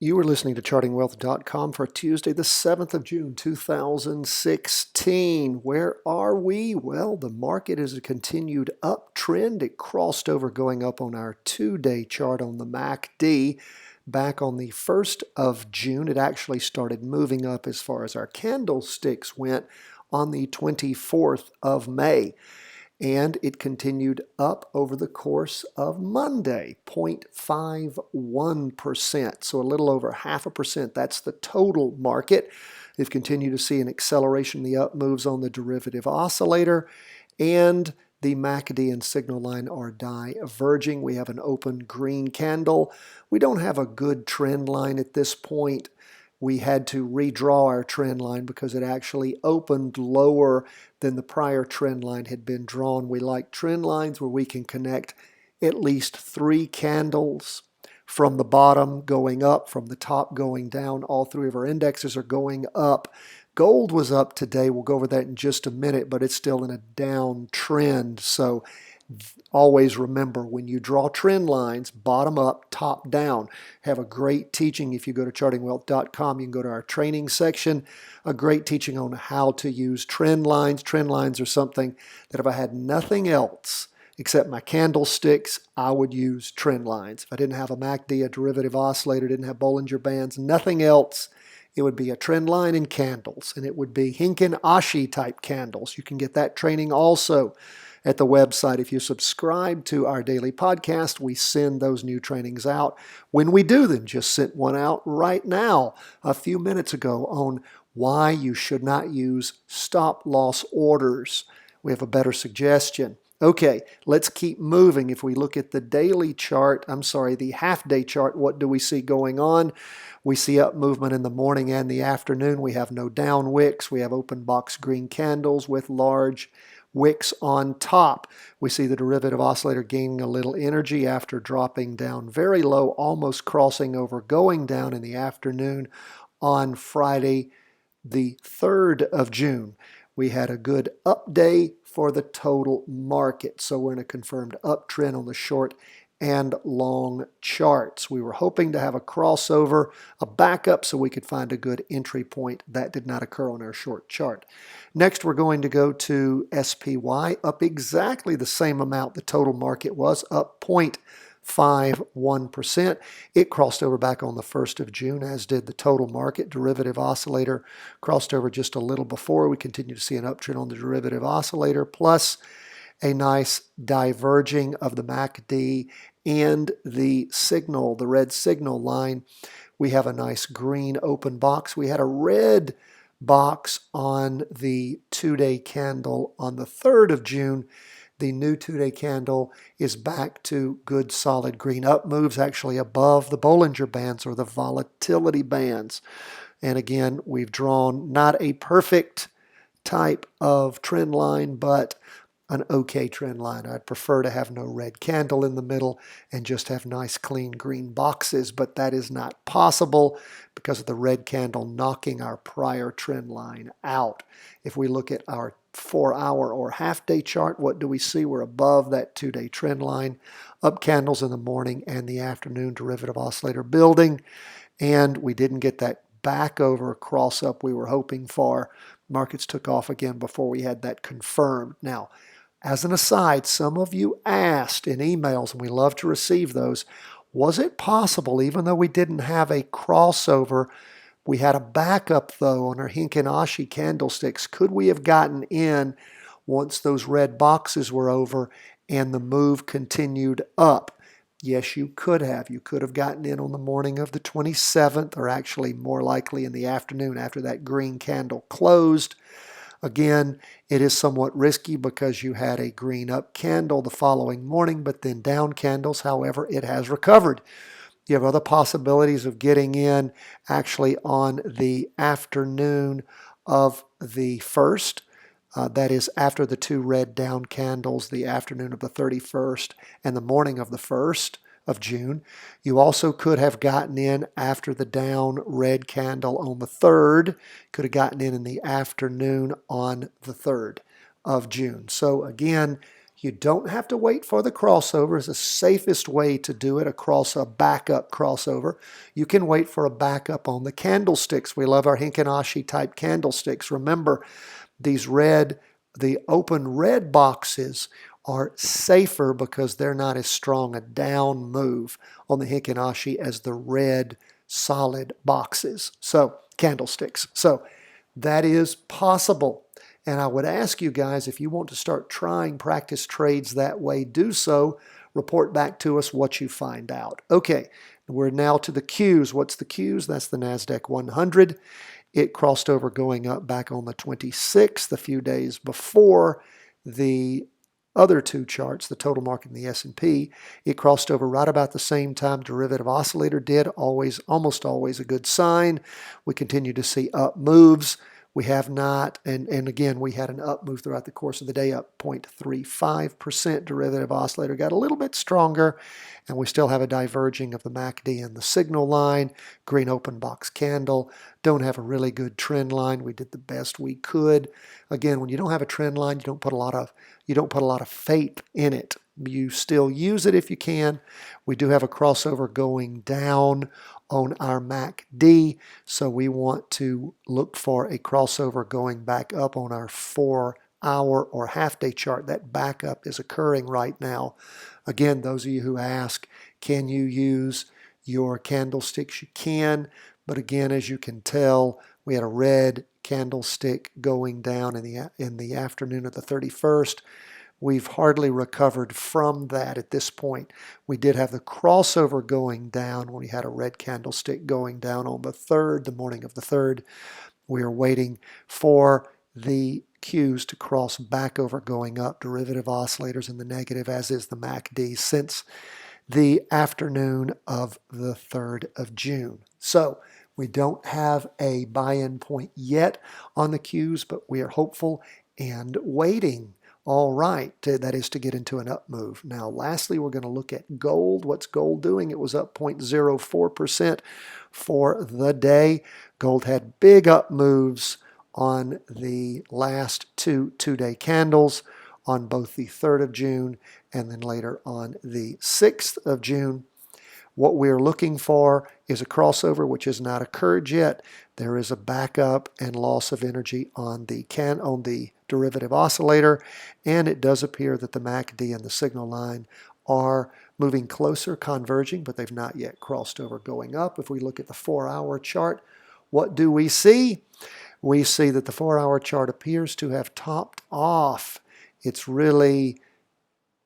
You are listening to chartingwealth.com for Tuesday, the 7th of June, 2016. Where are we? Well, the market is a continued uptrend. It crossed over going up on our 2-day chart on the MACD. Back on the 1st of June, it actually started moving up as far as our candlesticks went on the 24th of May. And it continued up over the course of Monday, 0.51%, so a little over 0.5%. That's the total market. We've continued to see an acceleration in the up moves on the derivative oscillator, and the MACD and signal line are diverging. We have an open green candle. We don't have a good trend line at this point. We had to redraw our trend line because it actually opened lower than the prior trend line had been drawn. We like trend lines where we can connect at least 3 candles from the bottom going up, from the top going down. All 3 of our indexes are going up. Gold was up today. We'll go over that in just a minute, but it's still in a downtrend. So always remember, when you draw trend lines, bottom up, top down. Have a great teaching. If you go to chartingwealth.com, you can go to our training section. A great teaching on how to use trend lines. Trend lines are something that if I had nothing else except my candlesticks, I would use trend lines. If I didn't have a MACD, a derivative oscillator, didn't have Bollinger Bands, nothing else, it would be a trend line and candles. And it would be Hinkin-Ashi type candles. You can get that training also at the website. If you subscribe to our daily podcast, we send those new trainings out. When we do them, just sent one out right now, a few minutes ago, on why you should not use stop loss orders. We have a better suggestion. Okay, let's keep moving. If we look at the daily chart, the half-day chart, what do we see going on? We see up movement in the morning and the afternoon. We have no down wicks. We have open box green candles with large wicks on top. We see the derivative oscillator gaining a little energy after dropping down very low, almost crossing over, going down in the afternoon on Friday, the 3rd of June. We had a good up day for the total market. So we're in a confirmed uptrend on the short and long charts. We were hoping to have a crossover, a backup, so we could find a good entry point. That did not occur on our short chart. Next, we're going to go to SPY, up exactly the same amount the total market was, up 0.51%. It crossed over back on the 1st of June, as did the total market. Derivative oscillator crossed over just a little before. We continue to see an uptrend on the derivative oscillator, plus a nice diverging of the MACD and the signal, the red signal line. We have a nice green open box. We had a red box on the 2-day candle on the 3rd of June. The new 2-day candle is back to good solid green up moves, actually above the Bollinger Bands or the volatility bands. And again, we've drawn not a perfect type of trend line, but an okay trend line. I'd prefer to have no red candle in the middle and just have nice clean green boxes, but that is not possible because of the red candle knocking our prior trend line out. If we look at our 4-hour or half-day chart, what do we see? We're above that 2-day trend line. Up candles in the morning and the afternoon, derivative oscillator building, and we didn't get that back over cross up we were hoping for. Markets took off again before we had that confirmed. Now, as an aside, some of you asked in emails, and we love to receive those, was it possible, even though we didn't have a crossover, we had a backup though on our Hinkin-Ashi candlesticks, could we have gotten in once those red boxes were over and the move continued up? Yes, you could have. You could have gotten in on the morning of the 27th, or actually more likely in the afternoon after that green candle closed. Again, it is somewhat risky because you had a green up candle the following morning, but then down candles. However, it has recovered. You have other possibilities of getting in actually on the afternoon of the 1st. That is after the 2 red down candles, the afternoon of the 31st and the morning of the 1st of June. You also could have gotten in after the down red candle on the 3rd. Could have gotten in the afternoon on the 3rd of June. So again, You don't have to wait for the crossover. It's the safest way to do it across a backup crossover. You can wait for a backup on the candlesticks. We love our Hinkin-Ashi type candlesticks. Remember, the open red boxes are safer because they're not as strong a down move on the Hinkin-Ashi as the red solid boxes. So, candlesticks. So, that is possible. And I would ask you guys, if you want to start trying practice trades that way, do so. Report back to us what you find out. Okay, we're now to the Qs. What's the Qs? That's the NASDAQ 100. It crossed over going up back on the 26th, a few days before the other two charts, the total market and the S&P. It crossed over right about the same time derivative oscillator did, almost always a good sign. We continue to see up moves. We have not, and again, we had an up move throughout the course of the day, up 0.35%. Derivative oscillator got a little bit stronger, and we still have a diverging of the MACD and the signal line. Green open box candle. Don't have a really good trend line. We did the best we could. Again, when you don't have a trend line, you don't put a lot of faith in it. You still use it if you can. We do have a crossover going down on our MACD, so we want to look for a crossover going back up on our 4-hour or half-day chart. That backup is occurring right now. Again, those of you who ask, can you use your candlesticks? You can, but again, as you can tell, we had a red candlestick going down in the afternoon of the 31st. We've hardly recovered from that at this point. We did have the crossover going down when we had a red candlestick going down on the 3rd, the morning of the 3rd. We are waiting for the Qs to cross back over going up. Derivative oscillators in the negative, as is the MACD, since the afternoon of the 3rd of June. So we don't have a buy-in point yet on the Qs, but we are hopeful and waiting. All right, that is to get into an up move. Now, lastly, we're going to look at gold. What's gold doing? It was up 0.04% for the day. Gold had big up moves on the last two-day candles on both the 3rd of June and then later on the 6th of June. What we're looking for is a crossover, which has not occurred yet. There is a backup and loss of energy on the derivative oscillator, and it does appear that the MACD and the signal line are moving closer, converging, but they've not yet crossed over going up. If we look at the 4-hour chart, what do we see? We see that the 4-hour chart appears to have topped off. It's really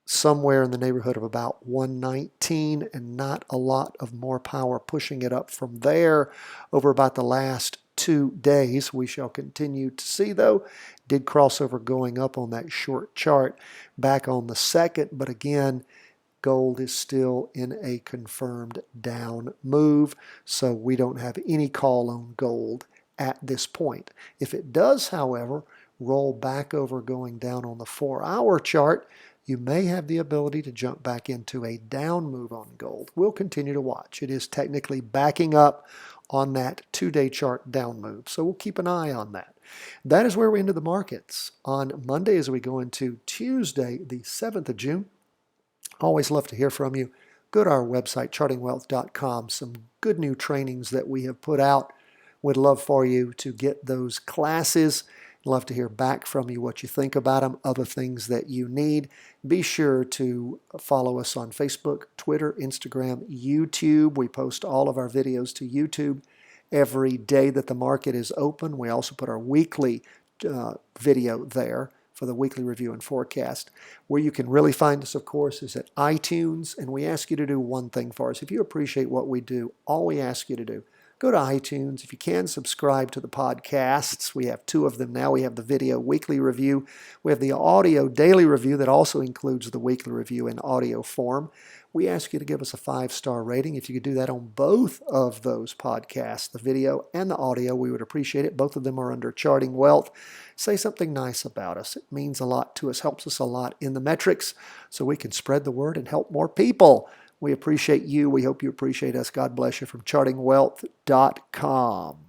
somewhere in the neighborhood of about 119 and not a lot of more power pushing it up from there over about the last 2 days. We shall continue to see, though. Did cross over going up on that short chart back on the 2nd, but again, gold is still in a confirmed down move, so we don't have any call on gold at this point. If it does, however, roll back over going down on the 4-hour chart, you may have the ability to jump back into a down move on gold. We'll continue to watch. It is technically backing up on that 2-day chart down move, so we'll keep an eye on that. That is where we end the markets on Monday as we go into Tuesday, the 7th of June. Always love to hear from you. Go to our website, chartingwealth.com. Some good new trainings that we have put out. Would love for you to get those classes. Love to hear back from you what you think about them, other things that you need. Be sure to follow us on Facebook, Twitter, Instagram, YouTube. We post all of our videos to YouTube every day that the market is open. We also put our weekly video there for the weekly review and forecast. Where you can really find us, of course, is at iTunes. And we ask you to do one thing for us. If you appreciate what we do, all we ask you to do, go to iTunes. If you can, subscribe to the podcasts. We have 2 of them now. We have the video weekly review. We have the audio daily review that also includes the weekly review in audio form. We ask you to give us a 5-star rating. If you could do that on both of those podcasts, the video and the audio, we would appreciate it. Both of them are under Charting Wealth. Say something nice about us. It means a lot to us, helps us a lot in the metrics, so we can spread the word and help more people. We appreciate you. We hope you appreciate us. God bless you from chartingwealth.com.